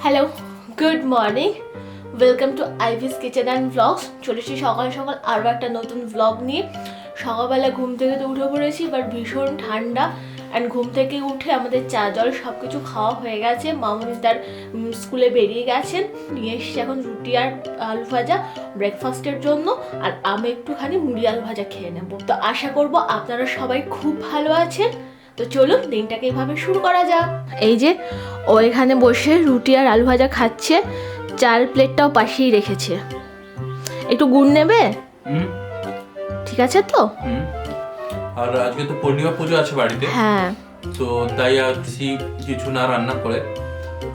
Hello, good morning, welcome to Ivy's kitchen and vlogs. চলেছি সকাল সকাল আরও একটা নতুন ব্লগ নিয়ে। সকালবেলা ঘুম থেকে তো উঠে পড়েছি, বাট ভীষণ ঠান্ডা। অ্যান্ড ঘুম থেকে উঠে আমাদের চা জল সব কিছু খাওয়া হয়ে গেছে। মামুনি তার স্কুলে বেরিয়ে গেছেন, নিয়ে এসেছি এখন রুটি আর আলু ভাজা ব্রেকফাস্টের জন্য। আর আমি একটুখানি মুড়ি আলু ভাজা খেয়ে নেবো। তো আশা করব আপনারা সবাই খুব ভালো আছেন। তো চলুন দিনটাকে এইভাবে শুরু করা যাক। এই যে ও এখানে বসে রুটি আর আলু ভাজা খাচ্ছে, চাল প্লেটটাও পাশেই রেখেছে। একটু গুড় নেবে? ঠিক আছে তো? আর আজকে তো পূর্ণিমা পুজো আছে বাড়িতে। হ্যাঁ, তো তাই আজকে কিছু না রান্না করে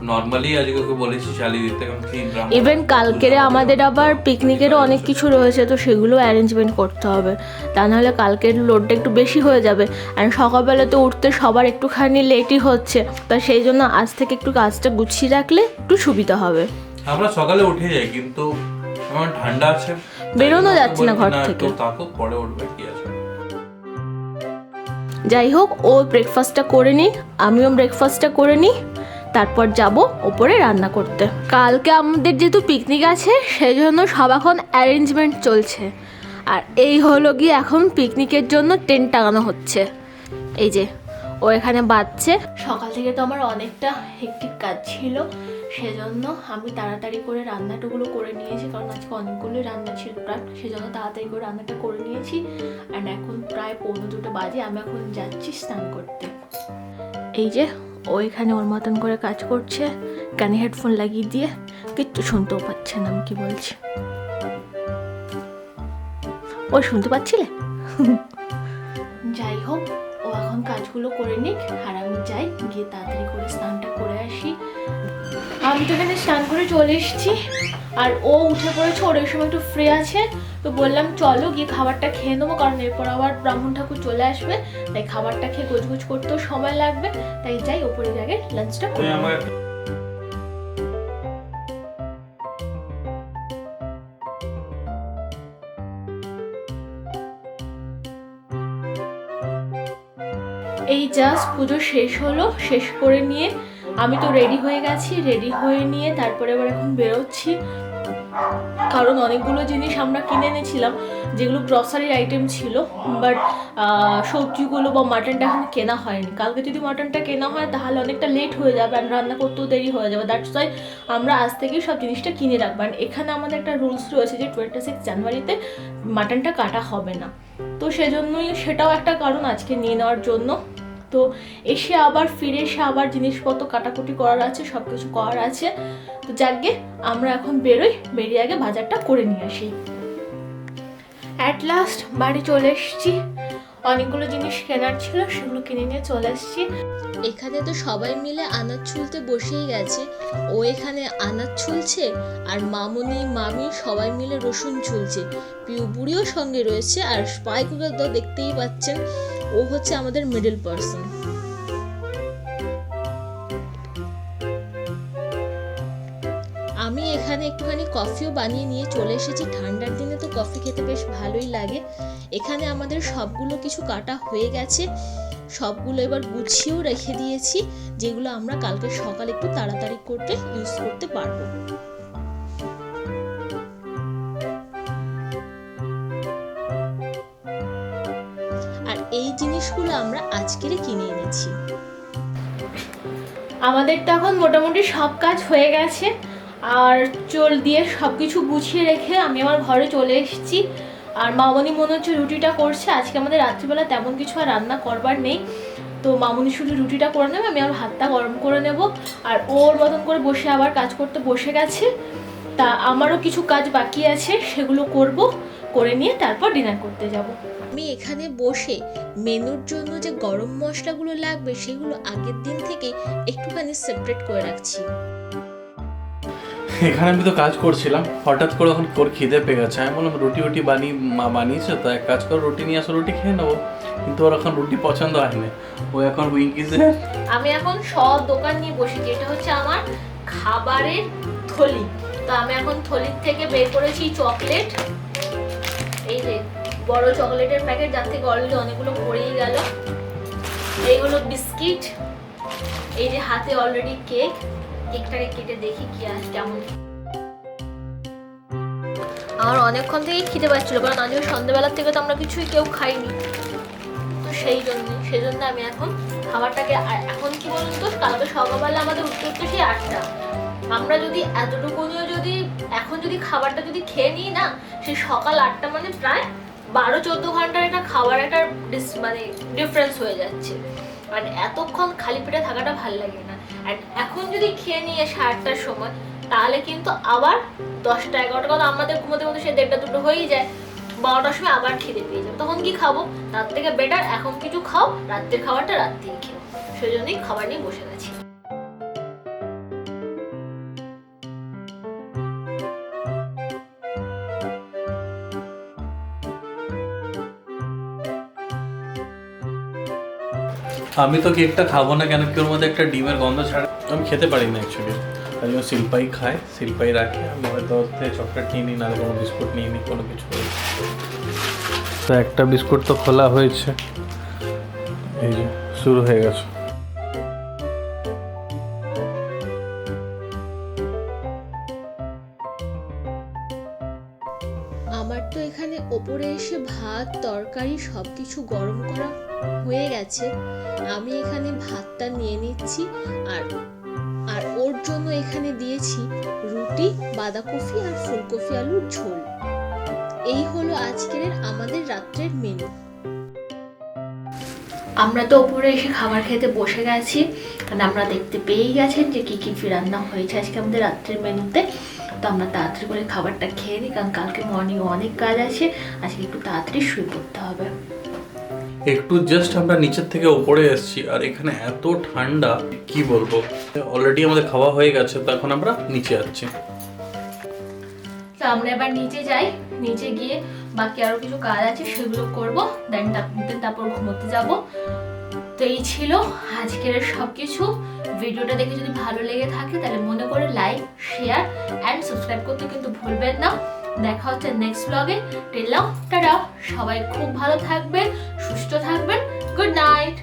নর্মালি আজকে ওকে বলেছি চালিয়ে দিতে, কারণ কি ইভেন কালকেরে আমাদের আবার পিকনিকেরও অনেক কিছু রয়েছে, তো সেগুলো অ্যারেঞ্জমেন্ট করতে হবে, তা নাহলে কালকের লোডটা একটু বেশি হয়ে যাবে। আর সকালবেলা তো উঠতে সবার একটুখানি লেটই হচ্ছে, তা সেই জন্য আজ থেকে একটু কাজটা গুছিয়ে রাখলে একটু সুবিধা হবে। আমরা সকালে উঠে যাই, কিন্তু আমার ঠান্ডা আছে, বেরোনো যাচ্ছে না ঘর থেকে। তাকে পরে উঠবে, কি আছে। যাই হোক, ও ব্রেকফাস্টটা করে নিই, আমিও ব্রেকফাস্টটা করে নিই, তারপর যাব ওপরে রান্না করতে। কালকে আমাদের যেহেতু পিকনিক আছে, সেই জন্য সব এখন অ্যারেঞ্জমেন্ট চলছে। আর এই হলো গিয়ে এখন পিকনিকের জন্য টেন্ট টাঙানো হচ্ছে। এই যে ও এখানে বাজছে। সকাল থেকে তো আমার অনেকটা হেক্টিক কাজ ছিল, সেজন্য আমি তাড়াতাড়ি করে রান্নাটাগুলো করে নিয়েছি, কারণ আজকে অনেকগুলোই রান্না ছিল প্রায়, সেজন্য তাড়াতাড়ি করে রান্নাটা করে নিয়েছি। অ্যান্ড এখন প্রায় 1:45 বাজে, আমি এখন যাচ্ছি স্নান করতে। এই যে ও এখানে ওর মতন করে কাজ করছে, কানে হেডফোন লাগিয়ে দিয়ে, কিচ্ছু শুনতেও পাচ্ছে না আমি কি বলছি। ও শুনতে পাচ্ছিলে? যাই হোক, ও এখন কাজগুলো করে নিক, আর আমি যাই গিয়ে তাড়াতাড়ি করে স্নানটা করে আসি। আমি তো এখানে স্নান করে চলে এসেছি, আর ও উঠে পড়েছে, ওর এই সময় একটু ফ্রি আছে, তো বললাম চলো গিয়ে খাবারটা খেয়ে নেবো, কারণ এরপর আবার ব্রাহ্মণ ঠাকুর চলে আসবে, তাই খাবারটা খেয়ে গোছগোছ করতেও সময় লাগবে। তাই যাই ওপরে আগে লাঞ্চটা করে। এই জাস্ট পুজো শেষ হলো, শেষ করে নিয়ে আমি তো রেডি হয়ে গেছি, রেডি হয়ে নিয়ে তারপরে আবার এখন বেরোচ্ছি, কারণ অনেকগুলো জিনিস আমরা কিনে এনেছিলাম যেগুলো গ্রসারির আইটেম ছিল, বাট সবজিগুলো বা মাটনটা এখন কেনা হয়নি। কালকে যদি মাটনটা কেনা হয় তাহলে অনেকটা লেট হয়ে যাবে, আর রান্না করতেও দেরি হয়ে যাবে। দ্যাটস ওয়াই আমরা আজ থেকেই সব জিনিসটা কিনে রাখবো। আর এখানে আমাদের একটা রুলস রয়েছে যে 26 জানুয়ারিতে মাটনটা কাটা হবে না, তো সেজন্যই সেটাও একটা কারণ আজকে নিয়ে নেওয়ার জন্য। তো এসে আবার ফিরে এসে আবার জিনিসপত্র কাটাকুটি করার আছে, সব কিছু করার আছে। তো যাকে আমরা এখন বেরোই, বেরিয়ে আগে বাজারটা করে নিয়ে আসি। অ্যাট লাস্ট বাড়ি চলে এসেছি, অনেকগুলো জিনিস কেনার ছিল, সেগুলো কিনে নিয়ে চলে এসেছি। এখানে তো সবাই মিলে আনাজ ছুলতে বসেই গেছে। ও এখানে আনাজ ছুলছে, আর মামুনি মামি সবাই মিলে রসুন ছুলছে। পিউ বুড়িও সঙ্গে রয়েছে, আর স্পাইকুকে তো দেখতেই পাচ্ছেন, ও হচ্ছে আমাদের মিডল পার্সন। আমি এখানে একটুখানি কফিও বানিয়ে নিয়ে চলে এসেছি। ঠান্ডার দিনে তো কফি খেতে বেশ ভালোই লাগে। এখানে আমাদের সবগুলো কিছু কাটা হয়ে গেছে, সবগুলো এবার গুছিয়েও রেখে দিয়েছি, যেগুলো আমরা কালকে সকালে একটু তাড়াতাড়ি করতে ইউজ করতে পারবো। আর এই জিনিসগুলো আমরা আজকেরই কিনে এনেছি। আমাদের তো এখন মোটামুটি সব কাজ হয়ে গেছে, আর চোল দিয়ে সব কিছু গুছিয়ে রেখে আমি আমার ঘরে চলে এসেছি। আর মামনি মনে হচ্ছে রুটিটা করছে, আজকে আমাদের রাত্রিবেলা তেমন কিছু আর রান্না করবার নেই, তো মামনি শুধু রুটিটা করে নেবে, আমি আমার ভাতটা গরম করে নেব। আর ওর মতন করে বসে আবার কাজ করতে বসে গেছে, তা আমারও কিছু কাজ বাকি আছে, সেগুলো করব, করে নিয়ে তারপর ডিনার করতে যাব। আমি এখানে বসে মেনুর জন্য যে গরম মশলাগুলো লাগবে সেগুলো আগের দিন থেকে একটুখানি সেপারেট করে রাখছি। এখানে আমি তো কাজ করছিলাম, হঠাৎ করে এখন খিদে পেয়ে গেছে। আমি বললাম রুটি মা বানিয়েছে, তো এক কাজ করে রুটি নিয়ে আসো, রুটি খেয়ে নেবো। কিন্তু ওর এখন রুটি পছন্দ হয়নি, ও এখন উইঙ্কিজে। আমি এখন সব দোকান নিয়ে বসেছি, এটা হচ্ছে আমার খাবারের থলি। তো আমি এখন থলির থেকে বের করেছি চকলেট, এই যে বড় চকলেটের প্যাকেট, যার থেকে অলরেডি অনেকগুলো পড়েই গেল। এইগুলো বিস্কিট, এই যে হাতে অলরেডি কেক, কেকটাকে কেটে দেখি কি আছে কেমন। আমার অনেকক্ষণ থেকেই খিদে পাচ্ছিল, কারণ আজকে সন্ধ্যেবেলার থেকে তো আমরা কিছুই কেউ খাইনি, তো সেই জন্য আমি এখন খাবারটাকে, এখন কি বলুন তো, কালকে সকালবেলা আমাদের উঠতে উঠতে সেই 8টা, আমরা যদি এতটুকুনিও যদি এখন যদি খাবারটা যদি খেয়ে নিই না, সেই সকাল 8টা মানে প্রায় 12-14 ঘন্টার একটা খাবার একটা মানে ডিফারেন্স হয়ে যাচ্ছে। মানে এতক্ষণ খালি পেটে থাকাটা ভালো লাগে না। আর এখন যদি খেয়ে নিয়ে 8টার সময়, তাহলে কিন্তু আবার 10টা-11টা, কারণ আমাদের ঘুমোতে মতো সে 1:30-2টো হয়েই যায়, 12টার সময় আবার খিদে পেয়ে যাবে, তখন কি খাবো? তার থেকে বেটার এখন কিছু খাও, রাত্রের খাবারটা রাত্রেই খেও। সেই জন্যই খাবার নিয়ে বসে গেছি। আমি তো কেকটা খাবো না, কেন কি ওর মধ্যে একটা ডিমের গন্ধ ছাড়ে, আমি খেতে পারি না অ্যাকচুয়ালি। তাই জন্য শিল্পাই খায়, শিল্পাই রাখে, আমি হয়তো চকলেট নিয়ে নিই, নাহলে কোনো বিস্কুট নিয়ে নিই, কোনো কিছু। তো একটা বিস্কুট তো খোলা হয়েছে, এই যে শুরু হয়ে গেছে। আমার তো এখানে ওপরে এসে ভাত তরকারি সব কিছু গরম করা হয়ে গেছে। আমি এখানে ভাতটা নিয়ে নিচ্ছি, আর ওর জন্য এখানে দিয়েছি রুটি, বাঁধাকপি আর ফুলকপি আলুর ঝোল। এই হলো আজকের আমাদের রাত্রের মেনু। আমরা তো উপরে এসে খাবার খেতে বসে গেছি, কারণ আমরা দেখতে পেয়েই গেছেন যে কি কি রান্না হয়েছে আজকে আমাদের রাত্রের মেনুতে। তো আমরা তাড়াতাড়ি করে খাবারটা খেয়ে নিই, কারণ কালকে মর্নিং অনেক কাজ আছে, আজকে একটু তাড়াতাড়ি শুয়ে পড়তে হবে। একটু জাস্ট আমরা নিচের থেকে উপরে এসেছি, আর এখানে এত ঠান্ডা কি বলবো। অলরেডি আমাদের খাওয়া হয়ে গেছে, তো এখন আমরা নিচে যাচ্ছি। তো আমরা এবার নিচে যাই, নিচে গিয়ে বাকি আরো কিছু কাজ আছে সেগুলো করবো, দেন তারপর ঘুমোতে যাব। তো এই ছিল আজকের সব কিছু। ভিডিওটা দেখে যদি ভালো লেগে থাকে তাহলে মনে করে লাইক, শেয়ার অ্যান্ড সাবস্ক্রাইব করতে কিন্তু ভুলবেন না। দেখা হচ্ছে নেক্সট ব্লগে। টিল নাও টাটা, সবাই খুব ভালো থাকবেন, সুস্থ থাকবেন। Good night.